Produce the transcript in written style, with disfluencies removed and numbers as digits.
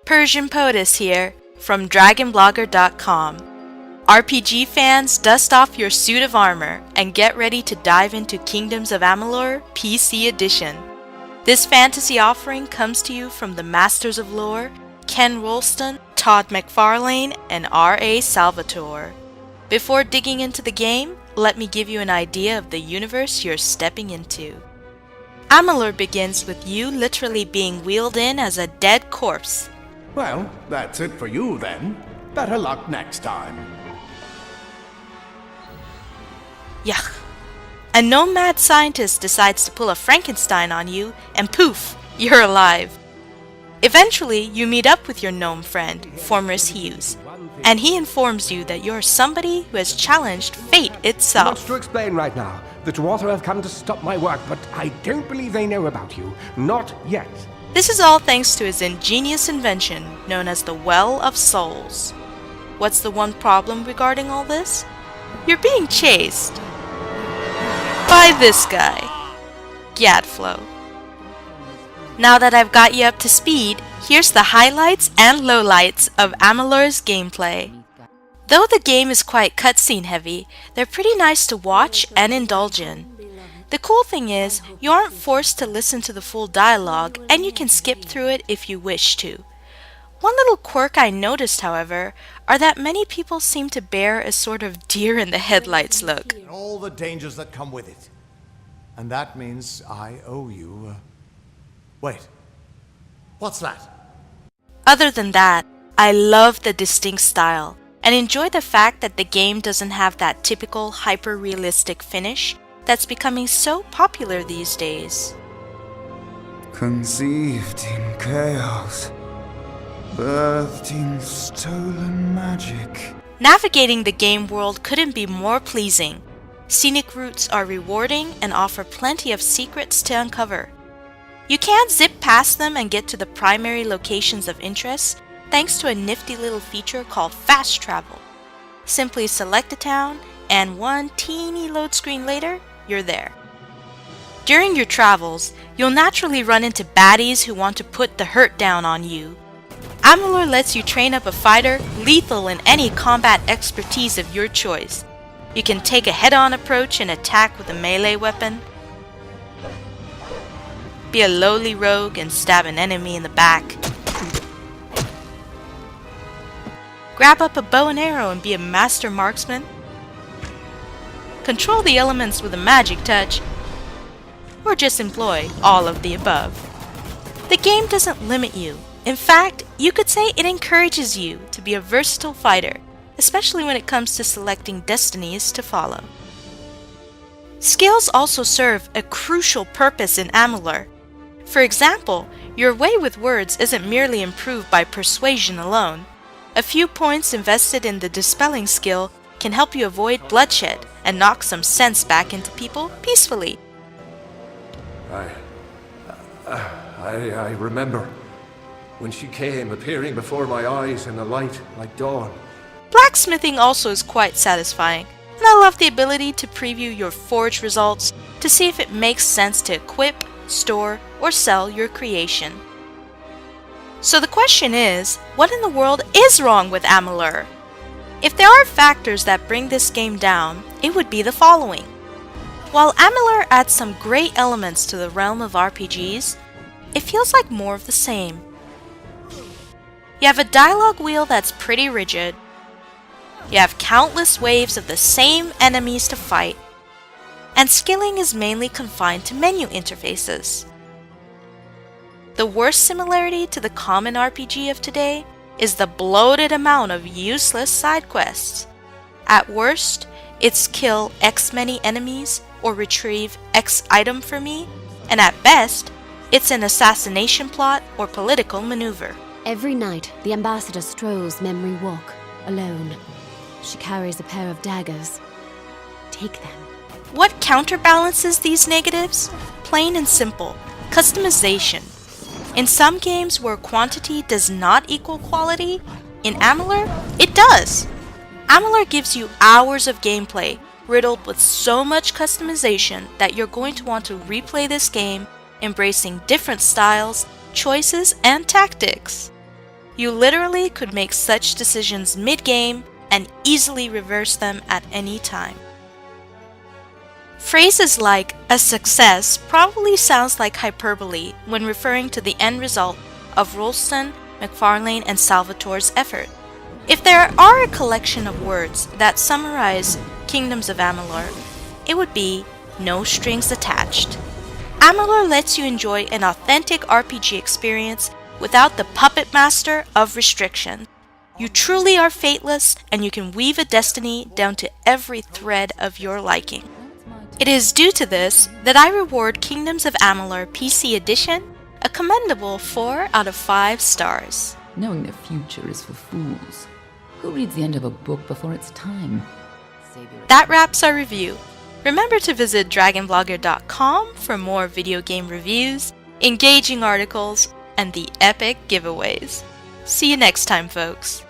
Persian POTUS here from dragonblogger.com. RPG fans, dust off your suit of armor and get ready to dive into Kingdoms of Amalur PC Edition. This fantasy offering comes to you from the Masters of Lore, Ken Rolston, Todd McFarlane, and R.A. Salvatore. Before digging into the game, let me give you an idea of the universe you're stepping into. Amalur begins with you literally being wheeled in as a dead corpse. Well, that's it for you then. Better luck next time. Yuck. A gnome-mad scientist decides to pull a Frankenstein on you, and poof, you're alive. Eventually, you meet up with your gnome friend, Formrus Hughes, and he informs you that you're somebody who has challenged fate itself. Much to explain right now. The Dwarf have come to stop my work, but I don't believe they know about you. Not yet. This is all thanks to his ingenious invention known as the Well of Souls. What's the one problem regarding all this? You're being chased by this guy, Gadflow. Now that I've got you up to speed, here's the highlights and lowlights of Amalur's gameplay. Though the game is quite cutscene heavy, they're pretty nice to watch and indulge in. The cool thing is, you aren't forced to listen to the full dialogue and you can skip through it if you wish to. One little quirk I noticed, however, are that many people seem to bear a sort of deer in the headlights look. And all the dangers that come with it. And that means I owe you... Wait. What's that? Other than that, I love the distinct style and enjoy the fact that the game doesn't have that typical hyper-realistic finish that's becoming so popular these days. Conceived in chaos, birthed in stolen magic. Navigating the game world couldn't be more pleasing. Scenic routes are rewarding and offer plenty of secrets to uncover. You can zip past them and get to the primary locations of interest thanks to a nifty little feature called Fast Travel. Simply select a town, and one teeny load screen later, you're there. During your travels, you'll naturally run into baddies who want to put the hurt down on you. Amalur lets you train up a fighter lethal in any combat expertise of your choice. You can take a head-on approach and attack with a melee weapon, be a lowly rogue and stab an enemy in the back, grab up a bow and arrow and be a master marksman, control the elements with a magic touch, or just employ all of the above. The game doesn't limit you. In fact, you could say it encourages you to be a versatile fighter, especially when it comes to selecting destinies to follow. Skills also serve a crucial purpose in Amalur. For example, your way with words isn't merely improved by persuasion alone. A few points invested in the dispelling skill can help you avoid bloodshed and knock some sense back into people peacefully. I remember when she came, appearing before my eyes in the light like dawn. Blacksmithing also is quite satisfying, and I love the ability to preview your forge results to see if it makes sense to equip, store, or sell your creation. So the question is, what in the world is wrong with Amalur? If there are factors that bring this game down, it would be the following. While Amalur adds some great elements to the realm of RPGs, it feels like more of the same. You have a dialogue wheel that's pretty rigid. You have countless waves of the same enemies to fight, and skilling is mainly confined to menu interfaces. The worst similarity to the common RPG of today is the bloated amount of useless side quests. At worst, it's kill X many enemies or retrieve X item for me, and at best, it's an assassination plot or political maneuver. Every night, the ambassador strolls Memory Walk, alone. She carries a pair of daggers. Take them. What counterbalances these negatives? Plain and simple, customization. In some games where quantity does not equal quality, in Amalur, it does. Amalur gives you hours of gameplay riddled with so much customization that you're going to want to replay this game, embracing different styles, choices, and tactics. You literally could make such decisions mid-game and easily reverse them at any time. Phrases like "a success" probably sounds like hyperbole when referring to the end result of Rolston, McFarlane, and Salvatore's effort. If there are a collection of words that summarize Kingdoms of Amalur, it would be "no strings attached." Amalur lets you enjoy an authentic RPG experience without the puppet master of restriction. You truly are fateless, and you can weave a destiny down to every thread of your liking. It is due to this that I reward Kingdoms of Amalur PC Edition a commendable 4 out of 5 stars. Knowing the future is for fools. Who reads the end of a book before it's time? That wraps our review. Remember to visit dragonblogger.com for more video game reviews, engaging articles, and the epic giveaways. See you next time, folks.